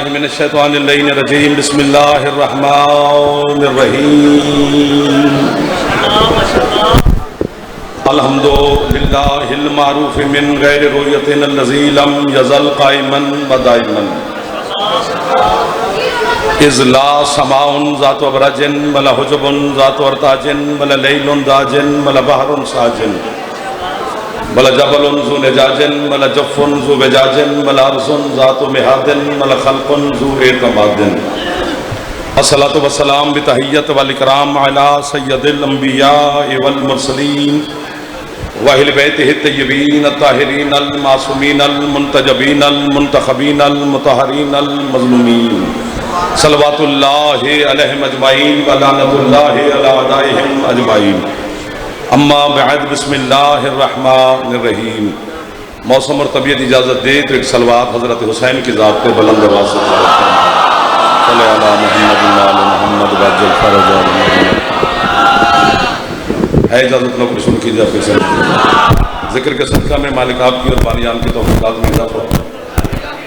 من الشیطان اللعین الرجیم بسم اللہ الرحمن الرحیم الحمدللہ المعروف من غیر رؤیت الذی لم یزل قائما و دائما اذ لا سماء ذات ابرج ولا حجب ذات ارتاج ولا لیل داج ولا بحر ساج ولا جبل ذو نجاج ولا جف ذو وجاج ولا ارض ذات مہاد ولا خلق ذو اعتماد الصلاۃ والسلام بتحیت والاکرام علی سید الانبیاء والمرسلین واہل بیتہ الطیبین الطاہرین المعصومین المنتجبین المنتخبین المطہرین المظلومین صلوات اللہ علیہم اجمعین ولعنۃ اللہ علی اعدائہم اجمعین اما بعد بسم اللہ الرحمن الرحیم۔ موسم اور طبیعت اجازت دے تو ایک صلوات حضرت حسین کی ذات کو بلند آواز سے صلی علی محمد وعلی محمد وعجل فرج آل محمد۔ ہے اجازت لوگ رسول کی جا پھر ذکر کے صدقہ میں مالک آپ کی اور بانیان کی توفیقات میں اضافہ۔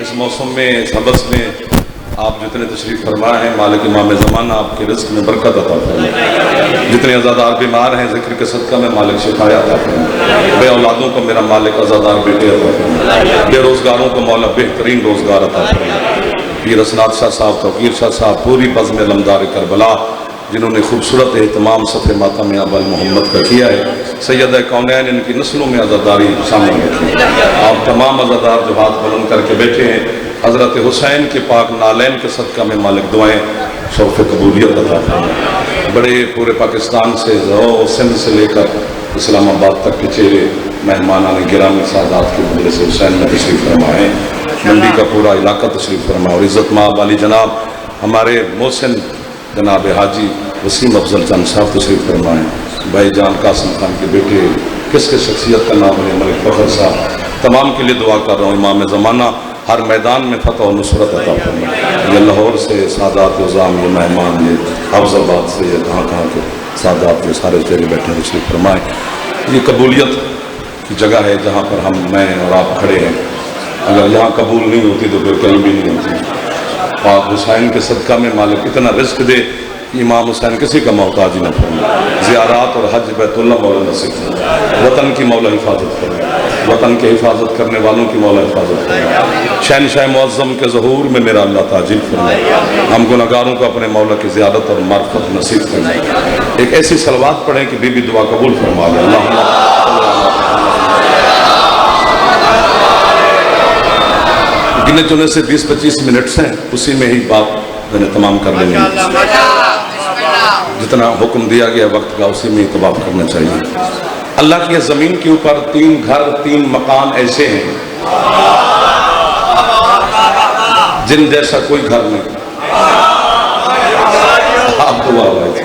اس موسم میں اس حبس میں آپ جتنے تشریف فرما ہیں مالک امام زمانہ آپ کے رزق میں برکت عطا فرمائے۔ جتنے عزادار بیمار ہیں ذکر کے صدقہ میں مالک شفا عطا فرمائے۔ بے اولادوں کو میرا مالک عزادار بیٹے عطا فرمائے۔ بے روزگاروں کو مولا بہترین روزگار عطا فرمائے۔ پیر اسناد شاہ صاحب توقیر شاہ صاحب پوری بزم علمدار کربلا جنہوں نے خوبصورت اہتمام صفحہ ماتم ابا محمد کا کیا ہے، سیدہ کونین ان کی نسلوں میں عزاداری شامل ہوتی ہے۔ آپ تمام عزادار جو ہاتھ بلند کر کے بیٹھے ہیں حضرت حسین کے پاک نالین کے صدقہ میں مالک دعائیں شوق قبولیت عطا فرمائے۔ بڑے پورے پاکستان سے سندھ سے لے کر اسلام آباد تک کے چہرے مہمانان گرامی سادات کے مجلس حسین میں تشریف فرما ہے۔ منڈی کا پورا علاقہ تشریف فرما اور عزت مآب والی جناب ہمارے محسن جناب حاجی وسیم افضل چند صاحب تشریف فرمائیں۔ بھائی جان قاسم خان کے بیٹے کس شخصیت کا نام ہے ملک فخر صاحب، تمام کے لیے دعا کر رہا ہوں امام زمانہ ہر میدان میں فتح و نصرت عطا فرمائے۔ یہ لاہور سے سادات عظام، یہ مہمان، یہ حفظ آباد سے، یہ کہاں کے سادات یہ سارے چہرے بیٹھے تشریف فرمائیں۔ یہ قبولیت کی جگہ ہے جہاں پر میں اور آپ کھڑے ہیں، اگر یہاں قبول نہیں ہوتی تو پھر کہیں بھی نہیں ہوتی۔ پاک حسین کے صدقہ میں مالک اتنا رزق دے کہ امام حسین کسی کا محتاج نہ فرمائے۔ زیارات اور حج بیت اللہ مولا نصیب فرمائے۔ وطن کی مولا حفاظت فرمائے، وطن کے حفاظت کرنے والوں کی مولا حفاظت فرمائے۔ شہنشاہ معظم کے ظہور میں میرا اللہ تاجل فرمائے۔ ہم گناہگاروں کو اپنے مولا کی زیارت اور معرفت نصیب فرمائے۔ ایک ایسی صلوات پڑھیں کہ بی بی دعا قبول فرما لے۔ اللہم گنے چنے سے 20-25 منٹس ہیں، اسی میں ہی بات میں نے تمام کر لیں گے۔ جتنا حکم دیا گیا وقت کا اسی میں اتباع کرنا چاہیے۔ اللہ کی زمین کے اوپر 3 گھر 3 مکان ایسے ہیں جن جیسا کوئی گھر نہیں۔ آپ دعا ہوئے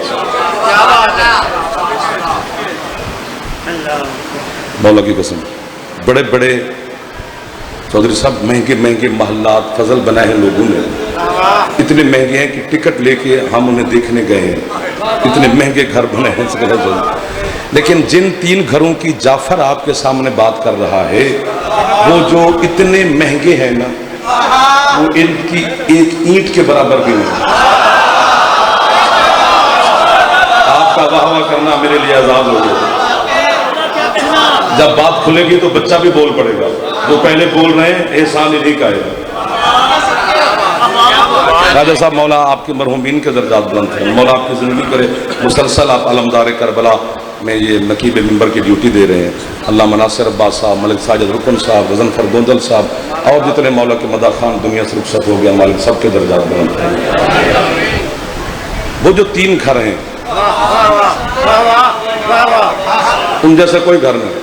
مولا کی قسم، بڑے بڑے چودھری صاحب مہنگے مہنگے محلات فضل بنائے ہیں لوگوں نے، اتنے مہنگے ہیں کہ ٹکٹ لے کے ہم انہیں دیکھنے گئے ہیں، اتنے مہنگے گھر بنے ہیں۔ لیکن جن 3 گھروں کی جعفر آپ کے سامنے بات کر رہا ہے وہ جو اتنے مہنگے ہیں نا، وہ ان کی ایک اینٹ کے برابر بھی نہیں۔ آپ کا واہ واہ کرنا میرے لیے عذاب ہو گیا۔ جب بات کھلے گی تو بچہ بھی بول پڑے گا، وہ پہلے بول رہے ہیں احسان انہی کا ہے۔ راجہ صاحب مولا آپ کے مرحومین کے درجات بلند ہیں، مولا آپ کی زندگی کرے مسلسل۔ آپ علمدار کربلا میں یہ نقیب ممبر کی ڈیوٹی دے رہے ہیں۔ اللہ ناصر عباس صاحب، ملک ساجد رکن صاحب، غضنفر گوندل صاحب اور جتنے مولا کے مداح خان دنیا سے رخصت ہو گیا مالک سب کے درجات بلند ہیں۔ وہ جو 3 گھر ہیں ان جیسا کوئی گھر نہیں۔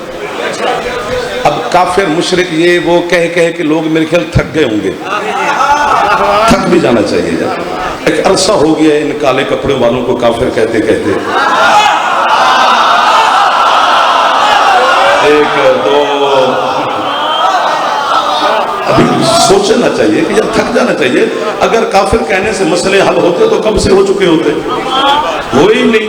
اب کافر مشرک یہ وہ کہہ کہ لوگ میرے خیال تھک گئے ہوں گے، تھک بھی جانا چاہیے۔ ایک عرصہ ہو گیا ان کالے کپڑے والوں کو کافر کہتے کہتے۔ 1 2 ابھی سوچنا چاہیے کہ جب تھک جانا چاہیے۔ اگر کافر کہنے سے مسئلے حل ہوتے تو کب سے ہو چکے ہوتے، ہوئے ہی نہیں۔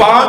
5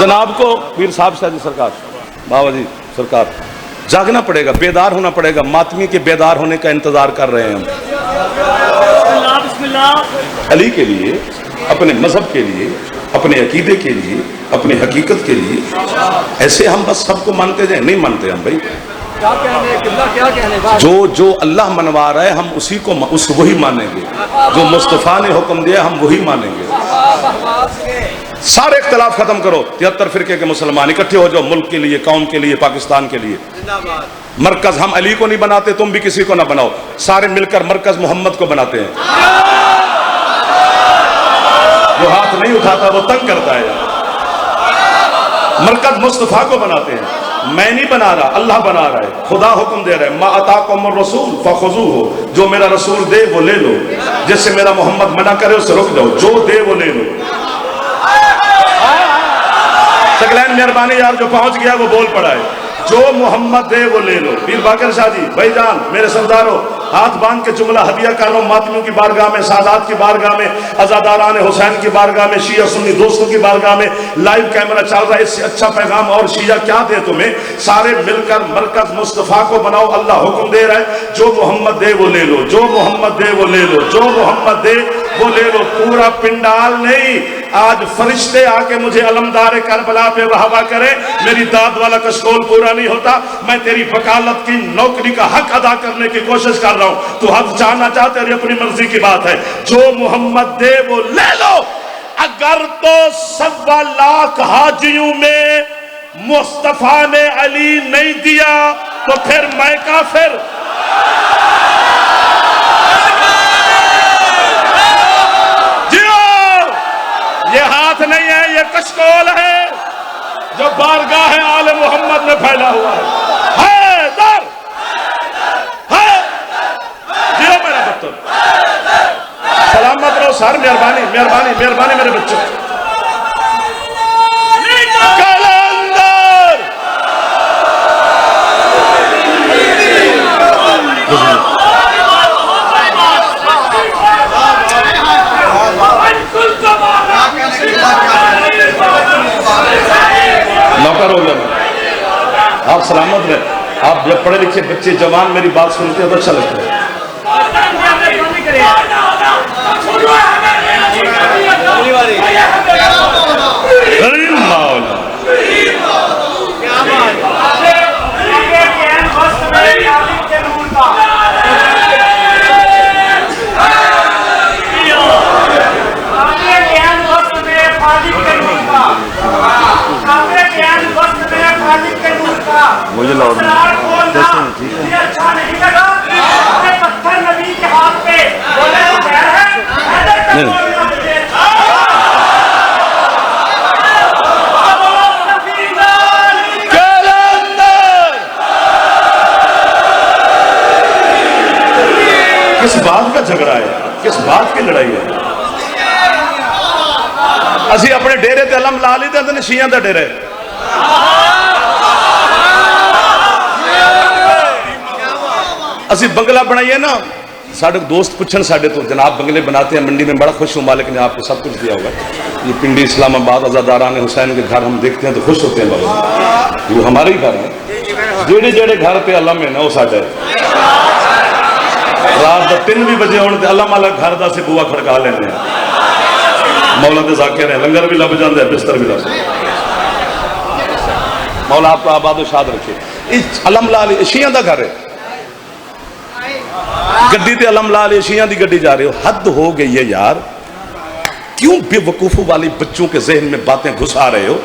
جناب کو پیر صاحب شاہ جی سرکار، بابا جی سرکار، جاگنا پڑے گا، بیدار ہونا پڑے گا، ماتمی کے بیدار ہونے کا انتظار کر رہے ہیں ہم علی کے لیے، اپنے مذہب کے لیے، اپنے عقیدے کے لیے، اپنی حقیقت کے لیے. ایسے ہم بس سب کو مانتے جائیں؟ نہیں مانتے ہم بھائی. جو اللہ منوا رہا ہے ہم اسی کو وہی مانیں گے. جو مصطفیٰ نے حکم دیا ہم وہی مانیں گے. سارے اختلاف ختم کرو. 73 فرقے کے مسلمان اکٹھے ہو جاؤ، ملک کے لیے، قوم کے لیے، پاکستان کے لیے. مرکز ہم علی کو نہیں بناتے، تم بھی کسی کو نہ بناؤ، سارے مل کر مرکز محمد کو بناتے ہیں. جو ہاتھ نہیں اٹھاتا وہ تنگ کرتا ہے. مرکز مصطفیٰ کو بناتے ہیں. میں نہیں بنا رہا، اللہ بنا رہا ہے. خدا حکم دے رہا ہے، ما اتاکم الرسول فخذوہ، جو میرا رسول دے وہ لے لو. جس سے میرا محمد منع کرے اس سے رک جاؤ، جو دے وہ لے لو. سکلین مہربانی یار، جو پہنچ گیا وہ بول پڑا ہے. جو محمد دے وہ لے لو. پیر باقر شاہ جی بھائی جان، میرے سرداروں، ہاتھ باندھ کے جملہ ہدیہ کر رہا ہوں ماتمیوں کی بارگاہ میں، سادات کی بارگاہ میں، عزاداران حسین کی بارگاہ میں، شیعہ سنی دوستوں کی بارگاہ میں. لائیو کیمرہ چل رہا ہے، اس سے اچھا پیغام اور شیعہ کیا دے تمہیں؟ سارے مل کر مرکز مصطفیٰ کو بناؤ. اللہ حکم دے رہا ہے، جو محمد دے وہ لے لو، جو محمد دے وہ لے لو، جو محمد دے وہ لے لو. پورا پنڈال نہیں، آج فرشتے آ کے مجھے علمدار کربلا پہ واہوا کرے، میری داد والا کشکول پورا نہیں ہوتا. میں تیری وکالت کی نوکری کا حق ادا کرنے کی کوشش کر رہا ہوں. تو حق چاہنا چاہتے ہیں، اپنی مرضی کی بات ہے. جو محمد دے وہ لے لو. اگر تو 1.25 لاکھ حاجیوں میں مصطفیٰ نے علی نہیں دیا تو پھر میں کافر. یہ ہاتھ نہیں ہے، یہ کشکول ہے جو بارگاہ آل محمد میں پھیلا ہوا ہے. حیدر ہے جیو میرا بچوں، سلامت رہو سر. مہربانی مہربانی مہربانی میرے بچوں. کلندر نوکر ہو گیا میں. آپ سلامت رہے. آپ جب پڑھے لکھے بچے جوان میری بات سنتے ہیں تو اچھا لگتا ہے. مجھے لاؤ کس بات کا جھگڑا ہے؟ کس بات کی لڑائی ہے؟ اسی اپنے ڈیرے تے علم لا لی تے شیعہ دا ڈیرے. اسی بنگلہ بنائیے نا. ساڑھے دوست پوچھن ساڑھے تو جناب بنگلے بناتے ہیں منڈی میں، بڑا خوش ہوں، مالک نے آپ کو سب کچھ دیا ہوگا. یہ پنڈی اسلام آباد عزاداران حسین کے گھر ہم دیکھتے ہیں تو خوش ہوتے ہیں. بابا وہ ہمارے ہی گھر ہیں. جیڑے جیڑے گھر پہ علم ہے نا وہ ساڑھے رات 3 بھی بجے ہونے علم والا گھر دا سے بوا کھڑکا لینے ہیں. مولا دے ذاکر ہیں، لنگر بھی لب جاندے ہیں، بستر بھی لب جاندے ہیں. مولا آپ کو آباد و شاد رکھے. علم لالی شیعہ دا گھر ہے. گڈی تے علم لالی شیعہ دی گڈی جا رہے ہو. حد ہو گئی ہے یار. کیوں بے وقوفوں والی بچوں کے ذہن میں باتیں گھسا رہے ہو؟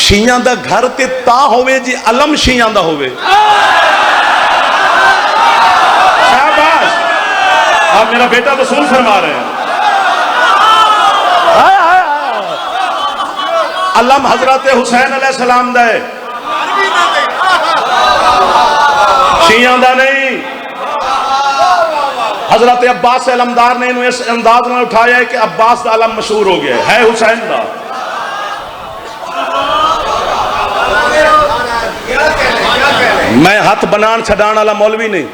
شیعہ دا گھر تے تا ہوئے جی علم شیعہ دا ہوئے. شاباش، آپ میرا بیٹا وصول فرما رہے ہیں. علم حضرت حسین علیہ السلام دا ہے، شیعہ دا نہیں. حضرت عباس علمدار نے انہوں اس انداز میں اٹھایا ہے کہ عباس دا علم مشہور ہو گیا ہے حسین دا. میں ہاتھ بنان چھڈان والا مولوی نہیں،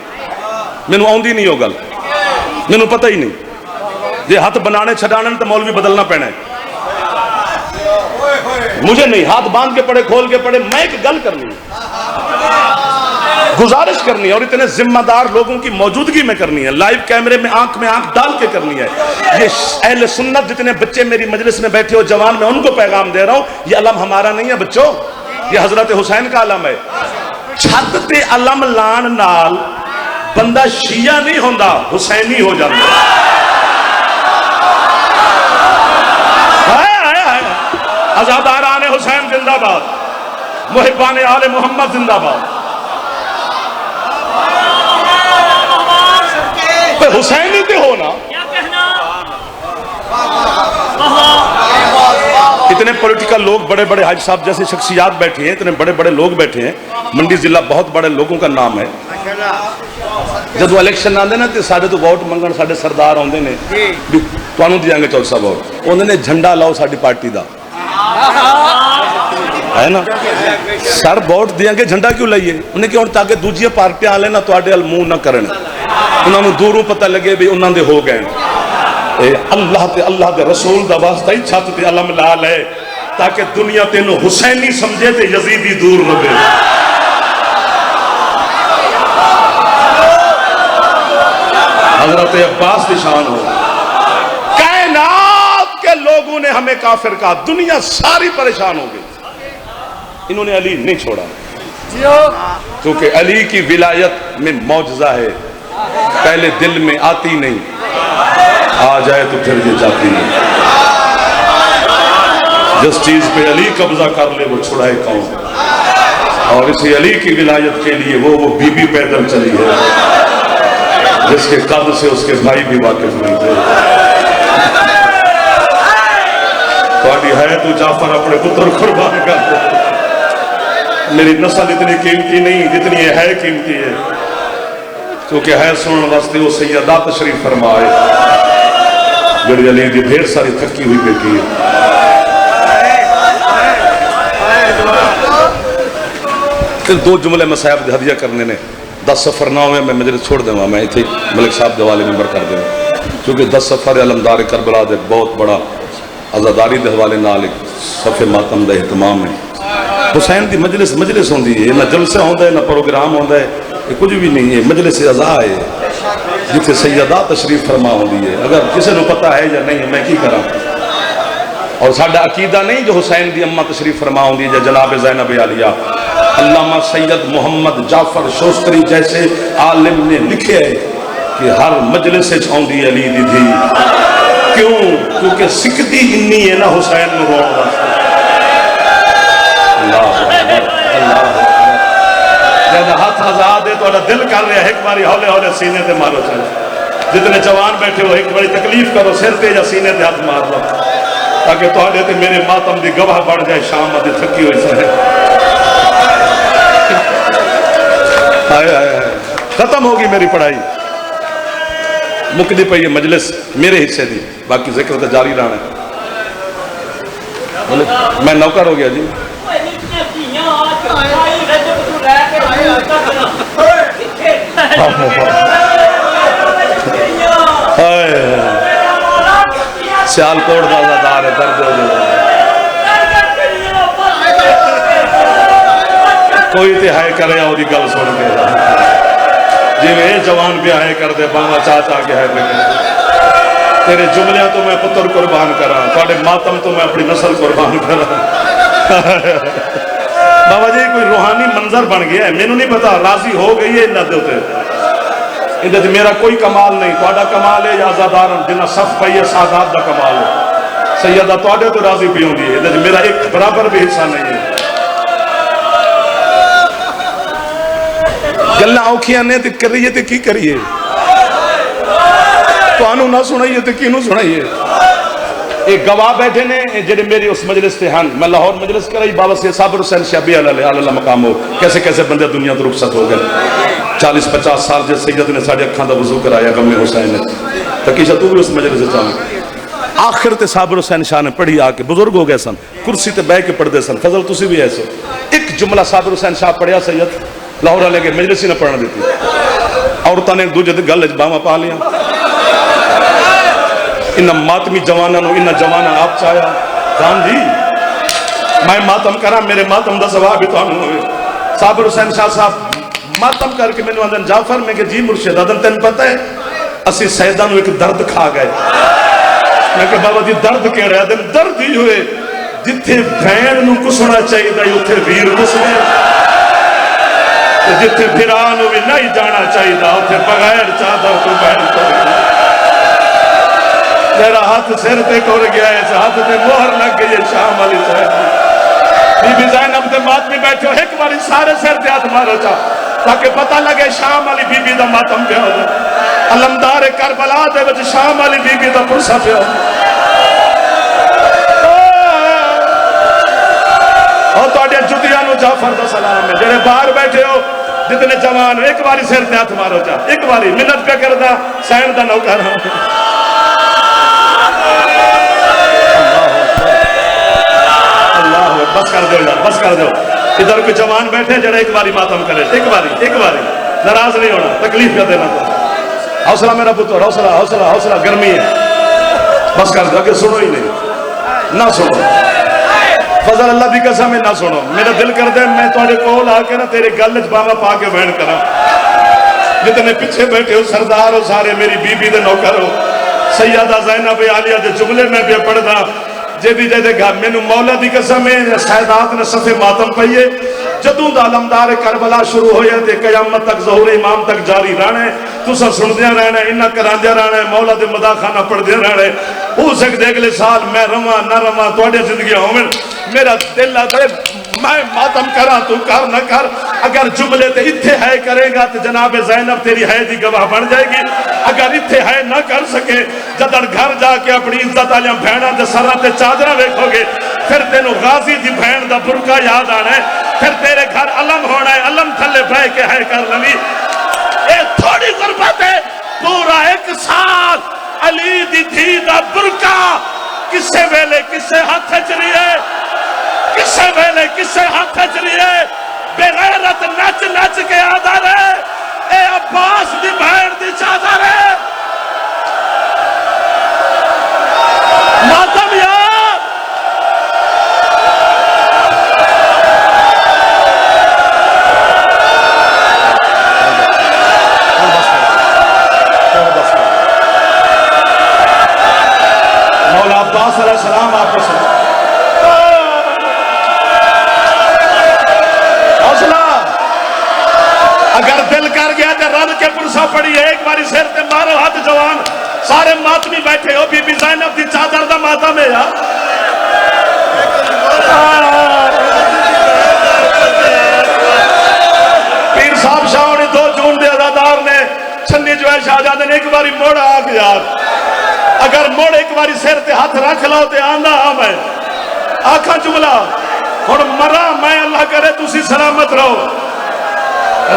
مینوں آوندی نہیں ہو گل، مینوں پتہ ہی نہیں. یہ ہاتھ بنانے چھڑانے تو مولوی بدلنا پینا ہے. مجھے نہیں, ہاتھ باندھ کے پڑے, کھول کے پڑے, میں ایک گل کرنی ہے, گزارش کرنی ہے, اور اتنے ذمہ دار لوگوں کی موجودگی میں کرنی ہے, لائیو کیمرے میں آنکھ ڈال کے کرنی ہے. یہ اہل سنت جتنے بچے میری مجلس میں بیٹھے ہو جوان, میں ان کو پیغام دے رہا ہوں, یہ علم ہمارا نہیں ہے بچوں, یہ حضرت حسین کا علم ہے. چھت تے علم لان نال بندہ شیعہ نہیں ہوندا, حسینی ہو جاتا. ازاداران حسین زندہ باد, محبان آل محمد زندہ باد. حسینی تے ہونا. اتنے پولیٹیکل لوگ, بڑے بڑے حاج صاحب جیسے شخصیات بیٹھے ہیں, اتنے بڑے بڑے لوگ بیٹھے ہیں, منڈی ضلع بہت بڑے لوگوں کا نام ہے. جدو الیکشن آتے نا تو سارے تو ووٹ منگن سارے سردار آتے ہیں, تمہوں دیاں گے چوتھا ووٹ, انہوں نے جھنڈا لاؤ ساری پارٹی دا, ہے نا, سر ووٹ دیاں گے جھنڈا کیوں لائیے, انہیں کہ تاکہ دوجی پارٹیاں والے نہ تواڈے ال منہ نہ کرن, انہوں نے دوروں پتہ لگے بھی انہوں نے ہو گئے. اللہ دے رسول دا واسطہ ہی چھت تے علم لا لے تاکہ دنیا تینوں حسینی سمجھے تے یزیدی دور رہے. حضرت عباس نشان ہو. کائنات کے لوگوں نے ہمیں کافر کہا, دنیا ساری پریشان ہو گئی, انہوں نے علی نہیں چھوڑا, کیونکہ علی کی ولایت میں معجزہ ہے, پہلے دل میں آتی نہیں, آ جائے تو پھر یہ جاتی نہیں. جس چیز پہ علی قبضہ کر لے وہ چھڑائے کون, اور اسی علی کی ولایت کے لیے وہ بی بی پیدل چلی ہے جس کے قد سے اس کے بھائی بھی واقف نہیں تھے. تھوڑی ہے تو جعفر اپنے پتر قربان کر دے. میری نسل اتنی قیمتی نہیں جتنی یہ ہے قیمتی ہے, کیونکہ ہے سنن واسطے وہ سیدہ تشریف فرمائے جڑی علی دی ڈھیر ساری تھکی ہوئی بیٹھی ہے. پھر دو جملے مصاحب ہدیہ کرنے نے, 10 سفر نہ ہوئے میں مجلس چھوڑ دوں گا, میں اتنے ملک صاحب کے حوالے نمبر کر دوں, کیونکہ 10 سفر علمدار کربلا دے بہت بڑا عزاداری دے حوالے نال ایک صفحے ماتم دا اہتمام ہے. حسین دی مجلس ہوندی ہے, نہ جلسہ ہوندا ہے نہ پروگرام ہوندا ہے, یہ کچھ بھی نہیں ہے, مجلس عزا ہے جتنے سیدہ تشریف فرما ہوندی ہے. اگر کسی نے پتہ ہے یا نہیں میں کی کراں, اور ساڈا عقیدہ نہیں جو حسین دی اماں تشریف فرما ہوندی ہے جناب زینب عالیہ. علامہ سید محمد جعفر شوستری جیسے عالم نے لکھے ہے کہ ہر مجلس سے چھوندی علی دی تھی. کیوں؟ کیونکہ سکتی انی ہے نا حسین نو روڑ واسطے. اللہ اللہ جب ہاتھ آزاد ہے تو دل کر رہا ہے ایک باری ہولے ہولے سینے تے مارو چلے. جتنے جوان بیٹھے ہو ایک بڑی تکلیف کرو, سر تے یا سینے تے ہاتھ مار لو تاکہ تواڈے تے میرے ماتم دی گواہ بڑھ جائے. شام دی تھکی ہوئی سے ختم ہوگی میری پڑھائی, مکدی پئی مجلس میرے حصے دی, باقی ذکر تو جاری رہنا ہے. میں نوکر ہو گیا جی. سیال کوٹ دا عزادار ہے, درد ہو جائے کوئی تے ہائے کرے اور دی گل سن کے جی میں جوان بھی ہائے کر دے باما چاچا کے ہائے پہ تیرے جملیاں تو میں پتر قربان کراں, تھوڑے ماتم تو میں اپنی نسل قربان کراں. بابا جی کوئی روحانی منظر بن گیا ہے, میں نے نہیں پتا راضی ہو گئی ہے انہاں دے اوتے, اندر میرا کوئی کمال نہیں, تھوڑا کمال ہے یا آزادارن جنہ صف پئی ہے سادات دا کمال ہے. سیدہ تھوڑے تو راضی پی ہوندی ہے, اندر میرا ایک برابر بھی حصہ نہیں ہے. گلاں اوکھیاں نے تے کریے تے کی کریے, تو آنو نہ سنائیے تے کینوں سنائیے. ایک گواہ بیٹھے نے جڑے میری اس مجلس تے ہن, میں لاہور مجلس کرائی بابا سید صابر حسین شابی علیہ اللہ مقام ہو, کیسے کیسے بندے دنیا تو رخصت ہو گئے. 40-50 سال جس سید نے ساڑھے اکھاں دا وضو کرایا غم حسین نے, تکیشہ تو بھی اس مجلس سے چاہوں. آخر تے صابر حسین شاہ نے پڑھی آ کے, بزرگ ہو گئے سن, کرسی تے بہ کے پڑھ دے سن, فضل تسی بھی ایسے. ایک جملہ صابر حسین شاہ پڑھیا سید لاہور والے کے مجلس ہی نہ پڑھنا دیتی, عورتوں نے دوجے گل باواں پا لیا. ان ماتمی جوانوں ان جوانا آپ چاہیا جان جی میں ماتم کرا میرے ماتم دا ثواب بھی تو ہوئے صابر حسین شاہ صاحب ماتم کر کے میں نے آدھن جعفر میں کہ جی مرشد آدھن تین پتہ ہے اسی سیدانو ایک درد کھا گئے میں کہ بابا جی درد کہہ رہے آدھن درد ہی ہوئے جتھے بھین نو کسنا چاہیے دا اتھے ویر کسنے جتھے بھرانو بھی نہیں جانا چاہیے دا اتھے بغیر چادر کو بہن کو میرا ہاتھ سر تے کور گیا ہے اس ہاتھ تے مہر لگ گئی ہے شام علی صاحب بی بی زینب تے ماتمی بیٹھے ہو ایک باری سارے سر تے ہاتھ مارو چاہ تاکہ پتہ لگے شام علی بی بی دا ماتم پہ ہو علمدار کربلا دے وچ شام علی بی بی دا پرسا پہ ہو اور تو اڈے جدیانو جعفر دا سلام ہے جنہیں باہر بیٹھے ہو جتنے جوان ایک باری سر تے ہاتھ مارو چاہ ایک باری منت پہ کردہ سین دا نوکر ہوں بس کر دو یار بس کر دو ادھر کوئی جوان بیٹھے جڑا ایک باری ماتم کرے ایک باری ناراض نہیں ہونا تکلیف کر دینا تو حوصلہ میرا پتر حوصلہ گرمی ہے بس کر دو اگر سنو ہی نہیں نہ سنو فضل اللہ بھی قسم ہے نہ سنو میرا دل کر دے میں تھوڑے کول آ کے نا تیرے گل وچ باواں پا کے بہن کرا جتنے پیچھے بیٹھے ہو سردار ہو سارے میری بی بی دے نوکر ہو سیدہ زینب عالیہ دے جملے میں بھی پڑھدا جیدی جیدے گھر میں مولا دی قسم ہے سیدات نے صفے ماتم پہیے جدوں دا علمدار کربلا شروع ہوئے تے قیامت تک ظہور امام تک جاری رہنے تو سا سن دیا رہنے انہا کران دیا رہنے مولا دے مداخانہ پڑھ دیا رہنے ہو سکتے اگلے سال میں رواں نہ رواں توڑے زندگی ہوئے میرا دل آدھے میں ماتم کرا تو کر نہ کر اگر جملے تے اتھے ہے کرے گا تو جناب زینب تیری ہے دی گواہ بن جائے گی اگر اتھے ہے نہ کر سکے جدر گھر جا کے اپنی عزت آلیاں بھینا تے سرہ تے چادرہ ویکھو گے پھر تینو غازی دی بھین دا برکہ یاد آنا ہے پھر تیرے گھر علم ہونا ہے علم تھلے بھائی کے ہے کر لوی اے تھوڑی غربت ہے پورا ایک سال علی دی دھی دا برکہ کسے ویلے کسے ہاتھ چلی ہے کسے ویلے کسے ہاتھ چلی ہے بغیرت نچ نچ کے آدھر ہے اے عباس دی بھین دی چادر ہے ماتم یاد مولا عباس علیہ السلام آپ کو سلام اگر دل کر گیا تو رد کے پرسا پڑی ہے ایک باری سر تے مارو ہاتھ جوان سارے ماتمی بیٹھے ہو بی بی زینب دی چادر دا ماتم ہے یار پیر صاحب شاہ نے 2 جون دے عزادار نے چھنی جو ہے شاہجادے نے ایک باری موڑ آگ یار اگر موڑ ایک باری سر تے ہاتھ رکھ لاؤ تے آندہ میں آنکھاں جملہ اور مرا میں اللہ کرے تسی سلامت رہو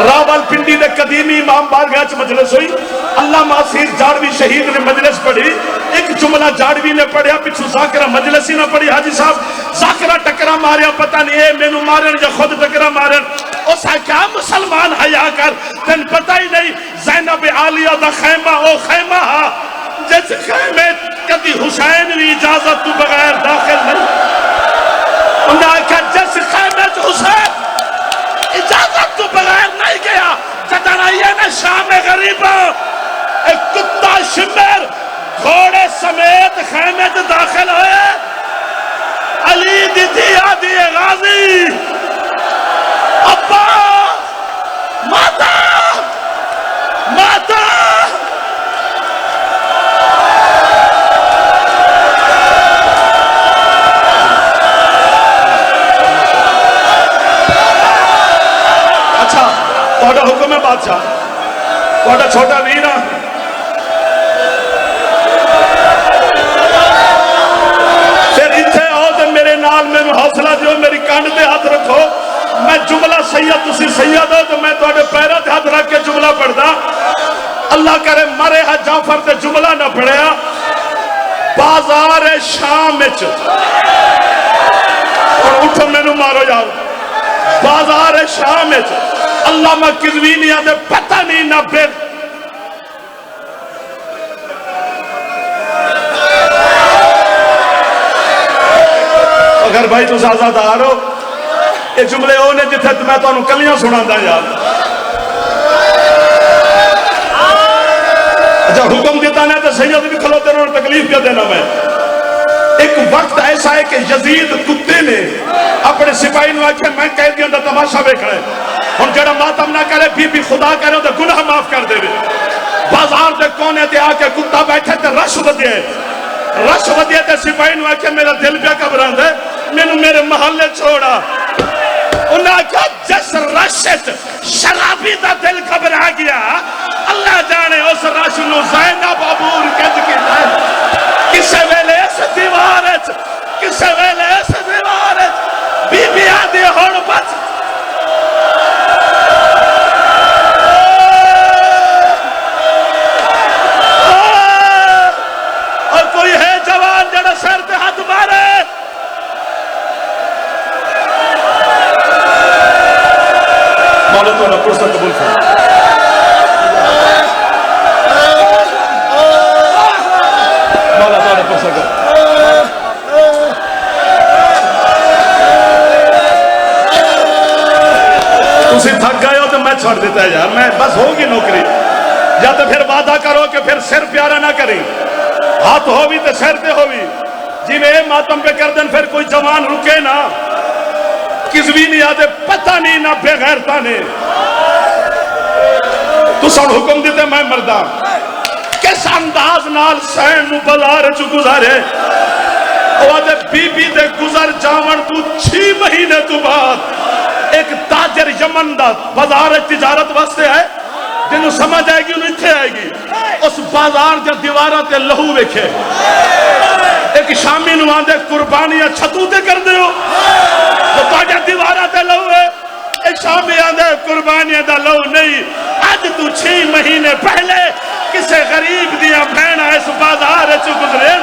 راول پنڈی دے قدیمی امام بارگاہ چ مجلس ہوئی اللہ معصیر جاڑوی شہید نے مجلس پڑھی ایک جملہ جاڑوی نے پڑھیا پچھو ذاکرہ مجلسی نہ پڑھی حاجی صاحب ذاکرہ ٹکرہ ماریا پتہ نہیں اے میں نو مارن یا خود ٹکرہ مارن اس ہے کیا مسلمان حیا کر تن پتہ ہی نہیں زینب عالیہ دا خیمہ او خیمہ ہا جس خیمے کدی حسین بھی اجازت تو بغیر داخل نہیں انہوں نے کہا جس خیمے تو حسین اجازت تو بغیر نہیں گیا جدن آئیے نا شام غریبہ ایک کتا شمر گھوڑے سمیت خیمے سے داخل ہوئے علی دی دیا دیئے غازی ابا ماتا ماتا توڑا حکم ہے بادشاہ توڑا چھوٹا ویرہ پھر اتھے آؤ تو میرے نال میں حوصلہ جو میری کانڈ دے ہاتھ رکھو میں جملہ سید تسی سید ہو تو میں توڑے پیرہ دے ہاتھ رکھ کے جملہ پڑھدا اللہ کرے مرے ہاں جعفر تے جملہ نہ پڑھیا بازار شام وچ اور اٹھو میں نو مارو یار بازار شام وچ علامہ قزوینی آدھے پتہ نہیں نہ بیر اگر بھائی تو آزادار ہو یہ جملے وہ نے جتھے میں تمہیں کلیاں سنا یار اچھا حکم دیتا نہیں تو سید بھی کھلوتے انہوں نے تکلیف کیا دینا میں ایک وقت ایسا ہے کہ یزید کتے نے اپنے سپاہی نو آکھے میں قیدیوں دا تماشا ویکھنا ہے ہن جڑا ماتم نہ کرے بی خدا کرے تو گناہ معاف کر دے بازار دے کونے تے آ کے کتا بیٹھے تے رش ودیے تے سپاہی نو آکھے میرا دل پیا گھبراندا ہے مینوں میرے محلے چھوڑا انہاں کہا جس رشت شرابی دا دل گھبرا گیا اللہ جانے اس رش نو زینب عبور کج کیتا ہے کسے ویلے اس دیوارت کسے ویلے اس دیوارت بی بی آدھی ہون بچ اور کوئی ہے جوان جڑا سر تے ہاتھ مارے مولا تو نہ پرسہ قبول فرمائے مولا تو نہ پرسہ قبول تسی تھک گئے ہو تو میں چھوڑ دیتا ہے یار میں بس ہوگی نوکری یا تو پھر وعدہ کرو کہ پھر سر پیارا نہ کریں ہاتھ ہووی تو سر تے ہووی جی میں ماتم پہ کر دیں پھر کوئی جوان رکے نا کسوی نہیں آدھے پتہ نہیں نہ بے غیرتا نے تو سن حکم دیتے میں مردہ کس انداز نال سین نو بازار چو گزارے وہ آدھے بی بی دے گزر جاون تو 6 مہینے تو بعد ایک تاجر یمن دا بازار تجارت واسطے ہے جنہوں سمجھ آئے گی انہوں اتھے آئے گی اس بازار جا دیوارہ تے لہو ویکھے ایک شامی نو آدھے قربانیاں چھتو تے کر دے ہو تو تاجر دیوارہ تے لہو ہے ایک شامی آدھے قربانیاں دا لہو نہیں آج تو 6 مہینے پہلے کسے غریب دیا بھینا اس بازار چو گزرے